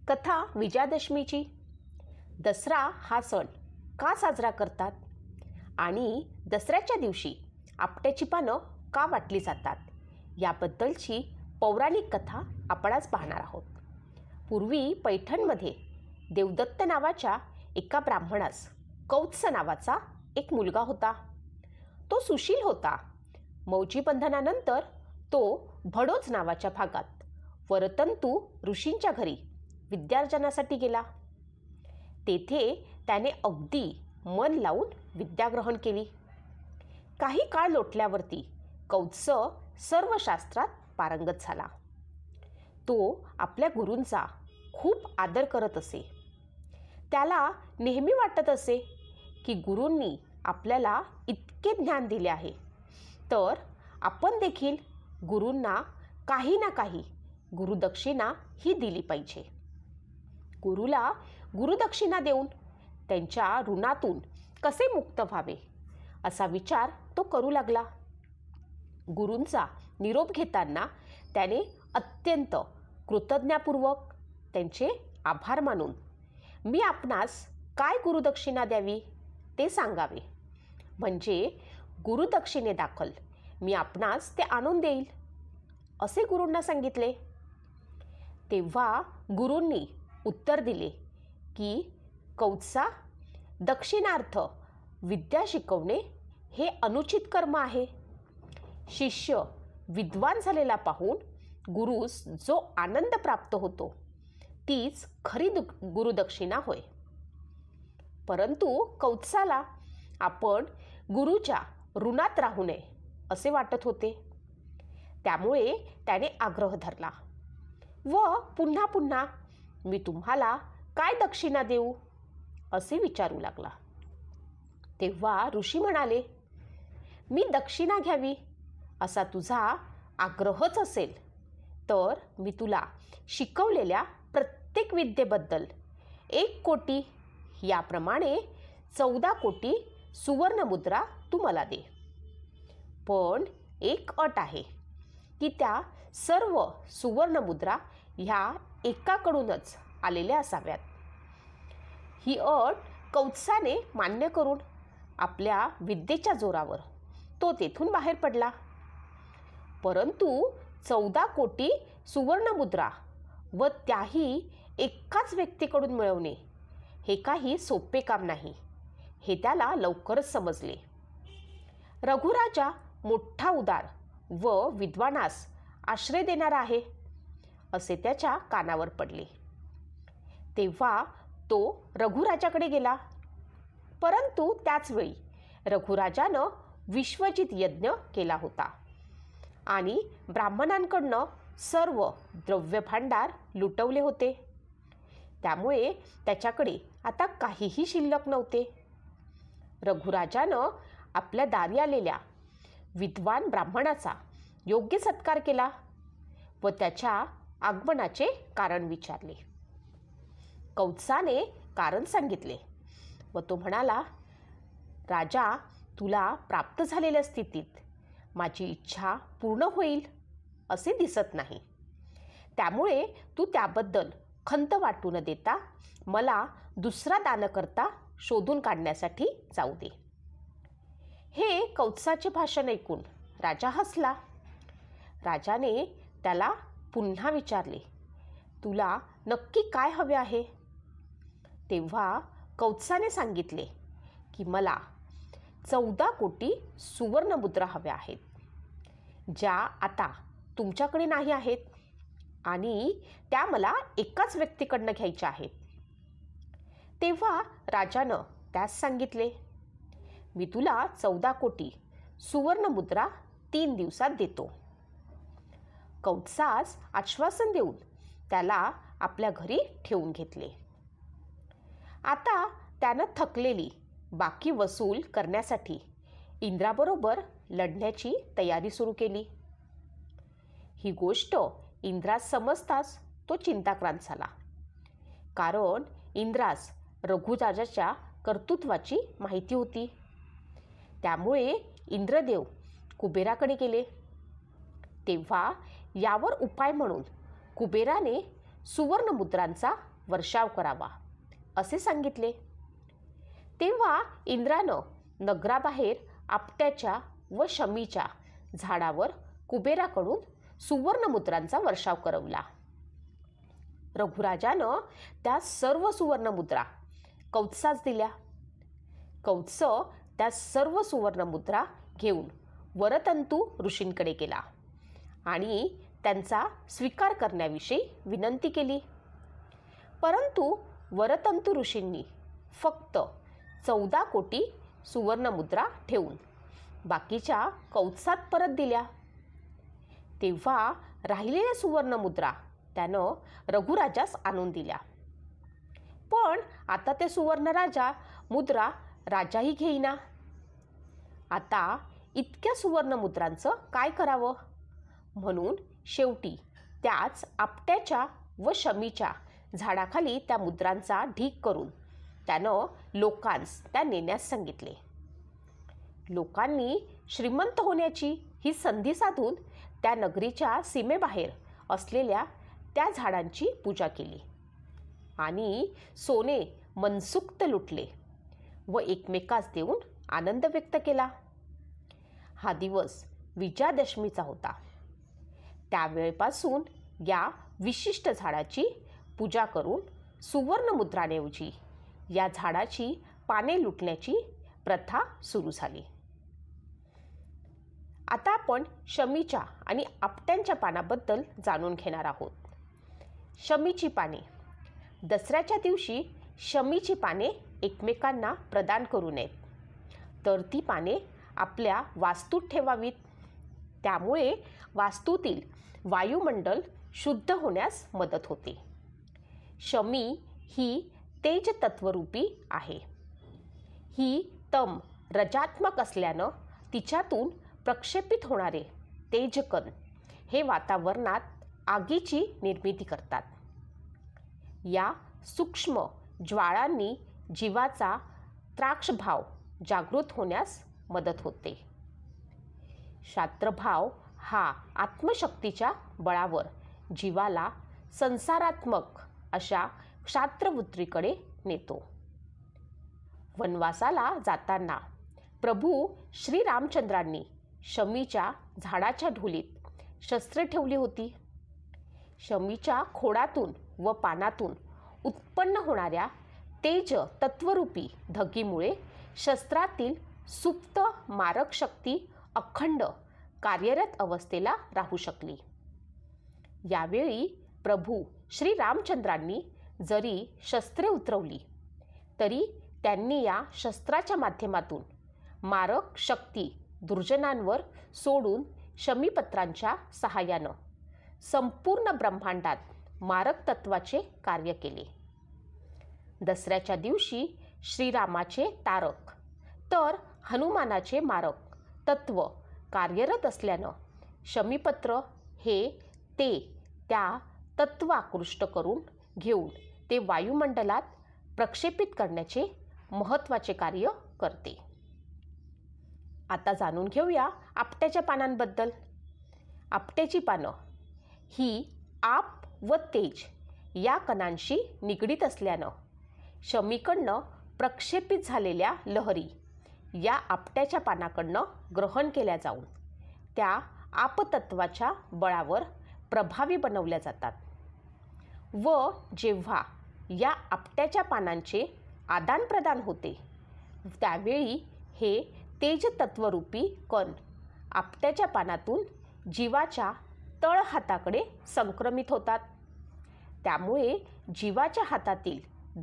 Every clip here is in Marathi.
कथा विजयादशमीची. दसरा हा सण का साजरा करतात आणि दसऱ्याच्या दिवशी आपट्याची पानं का वाटली जातात याबद्दलची पौराणिक कथा आपण आज पाहणार आहोत. पूर्वी पैठणमध्ये देवदत्त नावाच्या एका ब्राह्मणास कौत्स नावाचा एक मुलगा होता. तो सुशील होता. मौजी बंधनानंतर तो भडोज नावाच्या भागात वरतंतू ऋषींच्या घरी विद्यार्जनासाठी गेला. तेथे त्याने अगदी मन लावून विद्या ग्रहण केली. काही काळ लोटल्यावरती कौत्स सर्व शास्त्रात पारंगत झाला. तो आपल्या गुरूंचा खूप आदर करत असे. त्याला नेहमी वाटत असे की गुरूंनी आपल्याला इतके ज्ञान दिले आहे तर आपण देखील गुरूंना काही ना काही गुरुदक्षिणा ही दिली पाहिजे. गुरुला गुरुदक्षिणा देऊन त्यांच्या ऋणातून कसे मुक्त व्हावे असा विचार तो करू लागला. गुरूंचा निरोप घेताना त्याने अत्यंत कृतज्ञतापूर्वक त्यांचे आभार मानून मी आपणास काय गुरुदक्षिणा द्यावी ते सांगावे, म्हणजे गुरुदक्षिणेदाखल मी आपणास ते आणून देईल असे गुरूंना सांगितले. तेव्हा गुरूंनी उत्तर दिले की कौत्सा, दक्षिणार्थ विद्या शिकवणे हे अनुचित कर्म आहे. शिष्य विद्वान झालेला पाहून गुरूस जो आनंद प्राप्त होतो तीच खरी गुरुदक्षिणा होय. परंतु कौत्साला आपण गुरुच्या ऋणात राहू नये असे वाटत होते. त्यामुळे त्याने आग्रह धरला व पुन्हा पुन्हा मी तुम्हाला काय दक्षिणा देऊ असे विचारू लागला. तेव्हा ऋषी म्हणाले, मी दक्षिणा घ्यावी असा तुझा आग्रहच असेल तर मी तुला शिकवलेल्या प्रत्येक विद्येबद्दल 1 कोटी याप्रमाणे 14 कोटी सुवर्णमुद्रा तू मला दे. पण एक अट आहे की त्या सर्व सुवर्णमुद्रा ह्या एकाकडूनच आलेल्या असाव्यात. ही अट कौत्साने मान्य करून आपल्या विद्येच्या जोरावर तो तेथून बाहेर पडला. परंतु 14 कोटी सुवर्णमुद्रा व त्याही एकाच व्यक्तीकडून मिळवणे हे काही सोपे काम नाही हे त्याला लवकरच समजले. रघुराजा मोठा उदार व विद्वानास आश्रय देणारा आहे असे त्याच्या कानावर पडले. तेव्हा तो रघुराजाकडे गेला. परंतु त्याचवेळी रघुराजानं विश्वजित यज्ञ केला होता आणि ब्राह्मणांकडनं सर्व द्रव्य भांडार लुटवले होते. त्यामुळे त्याच्याकडे आता काहीही शिल्लक नव्हते. रघुराजानं आपल्या दारी आलेल्या विद्वान ब्राह्मणाचा योग्य सत्कार केला व त्याच्या आगमनाचे कारण विचारले. कौत्साने कारण सांगितले व तो म्हणाला, राजा, तुला प्राप्त झालेल्या स्थितीत माझी इच्छा पूर्ण होईल असे दिसत नाही. त्यामुळे तू त्याबद्दल खंत वाटू न देता मला दुसरा दानकर्ता शोधून काढण्यासाठी जाऊ दे. हे कौत्साचे भाषण ऐकून राजा हसला. राजाने त्याला पुन्हा विचारले, तुला नक्की काय हवे आहे? तेव्हा कौत्साने सांगितले की मला 14 कोटी सुवर्णमुद्रा हव्या आहेत, ज्या आता तुमच्याकडे नाही आहेत आणि त्या मला एकाच व्यक्तीकडनं घ्यायच्या आहेत. तेव्हा राजानं त्यास सांगितले, मी तुला 14 कोटी सुवर्णमुद्रा 3 दिवसात देतो. कौत्सास आश्वासन देऊन त्याला आपल्या घरी ठेवून घेतले. आता त्यानं थकलेली बाकी वसूल करण्यासाठी इंद्राबरोबर लढण्याची तयारी सुरू केली. ही गोष्ट इंद्रास समजताच तो चिंताक्रांत झाला, कारण इंद्रास रघुराजाच्या कर्तृत्वाची माहिती होती. त्यामुळे इंद्रदेव कुबेराकडे गेले. तेव्हा यावर उपाय म्हणून कुबेराने सुवर्णमुद्रांचा वर्षाव करावा असे सांगितले. तेव्हा इंद्रानं नगराबाहेर आपट्याच्या व शमीच्या झाडावर कुबेराकडून सुवर्णमुद्रांचा वर्षाव करवला. रघुराजानं त्या सर्व सुवर्णमुद्रा कौत्सास दिल्या. कौत्स त्या सर्व सुवर्णमुद्रा घेऊन वरतंतू ऋषींकडे गेला आणि त्यांचा स्वीकार करण्याविषयी विनंती केली. परंतु वरतंतू ऋषींनी फक्त 14 कोटी सुवर्णमुद्रा ठेवून बाकीच्या कौत्सात परत दिल्या. तेव्हा राहिलेल्या सुवर्णमुद्रा त्यानं रघुराजास आणून दिल्या. पण आता ते सुवर्णराजा मुद्रा राजाही घेईना. आता इतक्या सुवर्णमुद्रांचं काय करावं म्हणून शेवटी त्याच आपट्याच्या व शमीच्या झाडाखाली त्या मुद्रांचा ढीग करून त्यानं लोकांस त्या नेण्यास सांगितले. लोकांनी श्रीमंत होण्याची ही संधी साधून त्या नगरीच्या सीमेबाहेर असलेल्या त्या झाडांची पूजा केली आणि सोने मनसुक्त लुटले व एकमेकास देऊन आनंद व्यक्त केला. हा दिवस विजयादशमीचा होता. त्यावेळेपासून या विशिष्ट झाडाची पूजा करून सुवर्णमुद्रांऐवजी या झाडाची पाने लुटण्याची प्रथा सुरू झाली. आता आपण शमीच्या आणि आपट्यांच्या पानाबद्दल जाणून घेणार आहोत. शमीची पाने. दसऱ्याच्या दिवशी शमीची पाने एकमेकांना प्रदान करू नयेत, तर ती पाने आपल्या वास्तूत ठेवावीत. त्यामुळे वास्तूतील वायुमंडल शुद्ध होण्यास मदत होते. शमी ही तेज तत्वरूपी आहे. ही तम रजात्मक असल्यानं तिच्यातून प्रक्षेपित होणारे तेजकण हे वातावरणात आगीची निर्मिती करतात. या सूक्ष्म ज्वाळांनी जीवाचा त्राक्षभाव जागृत होण्यास मदत होते. क्षात्रभाव हा आत्मशक्तीच्या बळावर जीवाला संसारात्मक अशा क्षात्रवृत्तीकडे नेतो. वनवासाला जाताना प्रभू श्रीरामचंद्रांनी शमीच्या झाडाच्या ढोलीत शस्त्रे ठेवली होती. शमीच्या खोडातून व पानातून उत्पन्न होणाऱ्या तेज तत्वरूपी धगीमुळे शस्त्रातील सुप्त मारक शक्ती अखंड कार्यरत अवस्थेला राहू शकली. यावेळी प्रभू श्रीरामचंद्रांनी जरी शस्त्रे उतरवली तरी त्यांनी या शस्त्राच्या माध्यमातून मारक शक्ती दुर्जनांवर सोडून शमीपत्रांच्या सहाय्यानं संपूर्ण ब्रह्मांडात मारक तत्वाचे कार्य केले. दसऱ्याच्या दिवशी श्रीरामाचे तारक तर हनुमानाचे मारक तत्व कार्यरत असल्यानं शमीपत्र हे त्या तत्व आकृष्ट करून घेऊन ते वायुमंडलात प्रक्षेपित करण्याचे महत्त्वाचे कार्य करते. आता जाणून घेऊया आपट्याच्या पानांबद्दल. आपट्याची पानं ही आप व तेज या कणांशी निगडीत असल्यानं शमीकडनं प्रक्षेपित झालेल्या लहरी या आपट्याच्या पानाकडनं ग्रहण केल्या जाऊन त्या आपतत्वाच्या बळावर प्रभावी बनवल्या जातात व जेव्हा या आपट्याच्या पानांचे आदानप्रदान होते त्यावेळी हे तेजतत्वरूपी कण आपट्याच्या पानातून जीवाच्या तळहाताकडे संक्रमित होतात. त्यामुळे जीवाच्या हातातील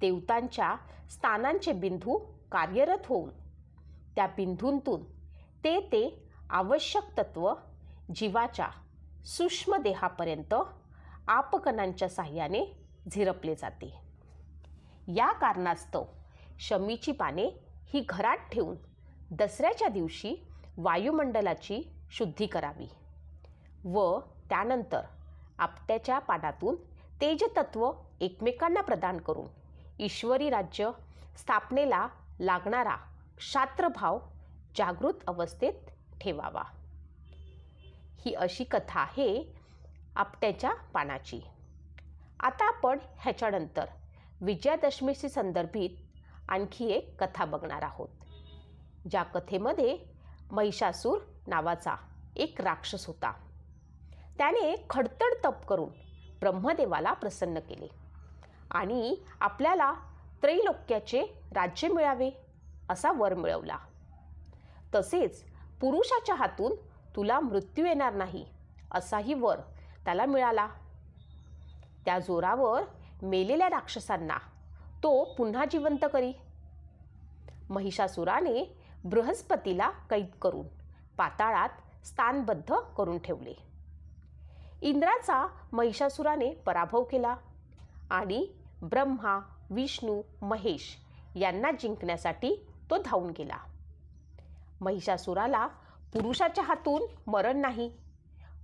देवतांच्या स्थानांचे बिंदू कार्यरत होऊन त्या बिंदूंतून ते आवश्यक तत्व जीवाच्या सूक्ष्म देहापर्यंत आपकणांच्या साह्याने झिरपले जाते. या कारणास्तव शमीची पाने ही घरात ठेवून दसऱ्याच्या दिवशी वायुमंडलाची शुद्धी करावी व त्यानंतर आपट्याच्या पानातून तेजतत्व एकमेकांना प्रदान करून ईश्वरी राज्य स्थापनेला लागणारा क्षात्रभाव जागृत अवस्थेत ठेवावा. ही अशी कथा आहे आपट्याच्या पानाची. आता आपण ह्याच्यानंतर विजयादशमीशी संदर्भित आणखी एक कथा बघणार आहोत. ज्या कथेमध्ये महिषासूर नावाचा एक राक्षस होता. त्याने खडतड तप करून ब्रह्मदेवाला प्रसन्न केले आणि आपल्याला त्रैलोक्याचे राज्य मिळावे असा वर मिळवला. तसेच पुरुषाच्या हातून तुला मृत्यू येणार नाही असाही वर त्याला मिळाला. त्या जोरावर मेलेल्या राक्षसांना तो पुन्हा जिवंत करी. महिषासुराने बृहस्पतीला कैद करून पाताळात स्थानबद्ध करून ठेवले. इंद्राचा महिषासुराने पराभव केला आणि ब्रह्मा, विष्णू, महेश यांना जिंकण्यासाठी तो धावून गेला. महिषासुराला पुरुषाच्या हातून मरण नाही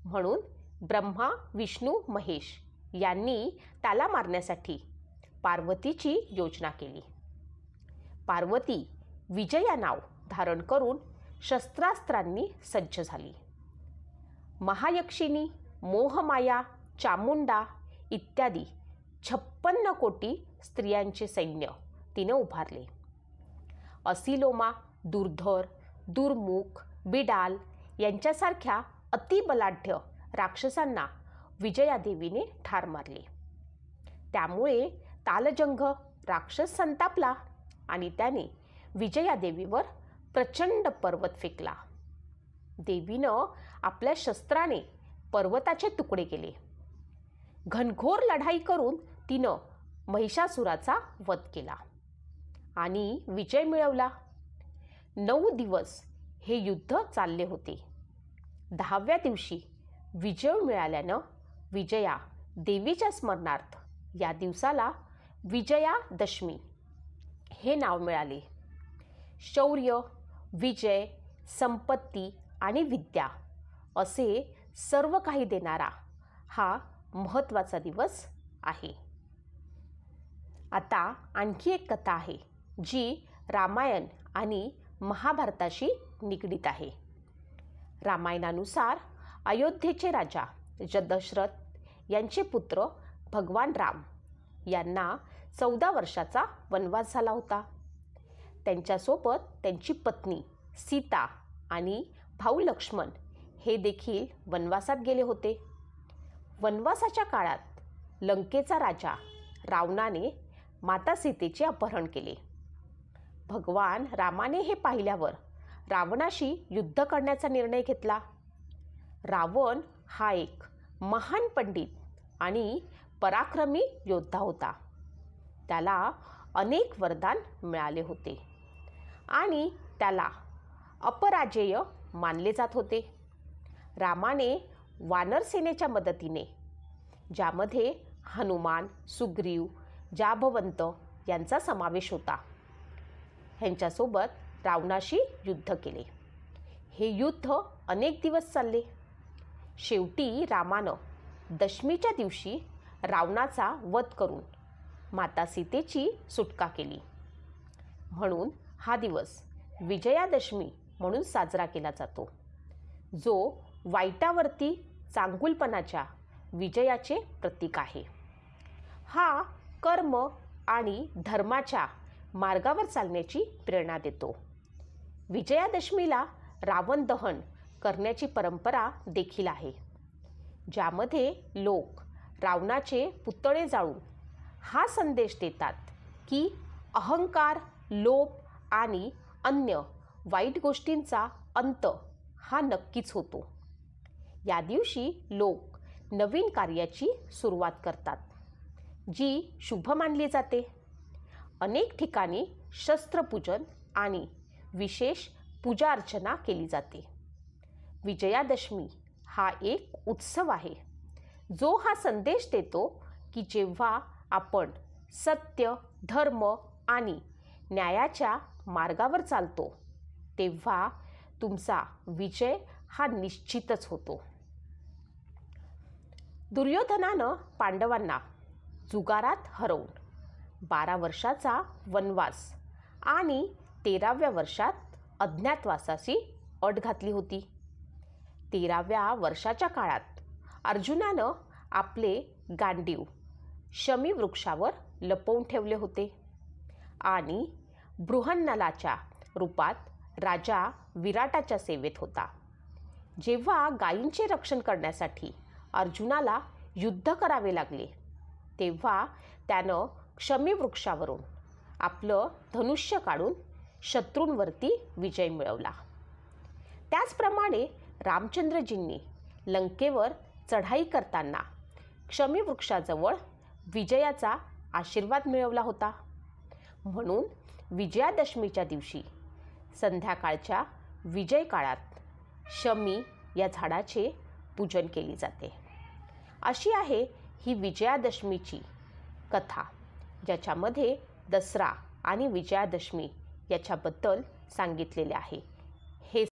म्हणून ब्रह्मा, विष्णू, महेश यांनी त्याला मारण्यासाठी पार्वतीची योजना केली. पार्वती विजया नाव धारण करून शस्त्रास्त्रांनी सज्ज झाली. महायक्षिणी, मोहमाया, चामुंडा इत्यादी 56 कोटी स्त्रियांचे सैन्य तिने उभारले. असिलोमा, दुर्धर, दुर्मुख, बिडाल यांच्यासारख्या अतिबलाढ्य राक्षसांना विजयादेवीने ठार मारले. त्यामुळे तालजंघ राक्षस संतापला आणि त्याने विजयादेवीवर प्रचंड पर्वत फेकला. देवीनं आपल्या शस्त्राने पर्वताचे तुकडे केले. घनघोर लढाई करून तिनं महिषासुराचा वध केला आणि विजय मिळवला. 9 दिवस हे युद्ध चालले होते. 10व्या दिवशी विजय मिळाल्यानं विजया देवीच्या स्मरणार्थ या दिवसाला विजयादशमी हे नाव मिळाले. शौर्य, विजय, संपत्ती आणि विद्या असे सर्व काही देणारा हा महत्त्वाचा दिवस आहे. आता आणखी एक कथा आहे जी रामायण आणि महाभारताशी निगडीत आहे. रामायणानुसार अयोध्येचे राजा दशरथ यांचे पुत्र भगवान राम यांना 14 वर्षाचा वनवास झाला होता. त्यांच्यासोबत त्यांची पत्नी सीता आणि भाऊ लक्ष्मण हे देखील वनवासात गेले होते. वनवासाच्या काळात लंकेचा राजा रावणाने माता सीतेचे अपहरण केले. भगवान रामाने हे पाहिल्यावर रावणाशी युद्ध करण्याचा निर्णय घेतला. रावण हा एक महान पंडित आणि पराक्रमी योद्धा होता. त्याला अनेक वरदान मिळाले होते आणि त्याला अपराजेय मानले जात होते. रामाने वानर सेनेच्या मदतीने, ज्यामध्ये हनुमान, सुग्रीव, जांबवंत यांचा समावेश होता, ह्यांच्यासोबत रावणाशी युद्ध केले. हे युद्ध अनेक दिवस चालले. शेवटी रामानं दशमीच्या दिवशी रावणाचा वध करून माता सीतेची सुटका केली. म्हणून हा दिवस विजयादशमी म्हणून साजरा केला जातो, जो वाईटावरती चांगुलपणाच्या विजयाचे प्रतीक आहे. हा कर्म आणि धर्माच्या मार्गावर चालण्याची प्रेरणा देतो. विजयादशमीला रावण दहन करण्याची परंपरा देखील आहे, ज्यामध्ये लोक रावणाचे पुतळे जाळून हा संदेश देतात की अहंकार, लोभ आणि अन्य वाईट गोष्टींचा अंत हा नक्कीच होतो. या दिवशी लोक नवीन कार्याची सुरुवात करतात, जी शुभ मानली जाते. अनेक ठिकाणी शस्त्रपूजन आणि विशेष पूजा अर्चना केली जाते. विजयादशमी हा एक उत्सव आहे, जो हा संदेश देतो की जेव्हा आपण सत्य, धर्म आणि न्यायाच्या मार्गावर चालतो, तेव्हा तुमचा विजय हा निश्चितच होतो. दुर्योधनानं पांडवांना जुगारात हरवून 12 वर्षाचा वनवास आणि 13व्या वर्षात अज्ञातवासाची अट घातली होती. 13व्या वर्षाच्या काळात अर्जुनानं आपले गांडीव शमी वृक्षावर लपवून ठेवले होते आणि बृहन्नलाच्या रूपात राजा विराटाच्या सेवेत होता. जेव्हा गायींचे रक्षण करण्यासाठी अर्जुनाला युद्ध करावे लागले तेव्हा त्यानं शमीवृक्षावरून आपलं धनुष्य काढून शत्रूंवरती विजय मिळवला. त्याचप्रमाणे रामचंद्रजींनी लंकेवर चढाई करताना शमीवृक्षाजवळ विजयाचा आशीर्वाद मिळवला होता. म्हणून विजयादशमीच्या दिवशी संध्याकाळच्या विजय काळात शमी या झाडाचे पूजन केले जाते. अशी आहे ही विजयादशमीची कथा, ज्याच्यामध्ये दसरा आणि विजयादशमी याच्याबद्दल सांगितलेले आहे.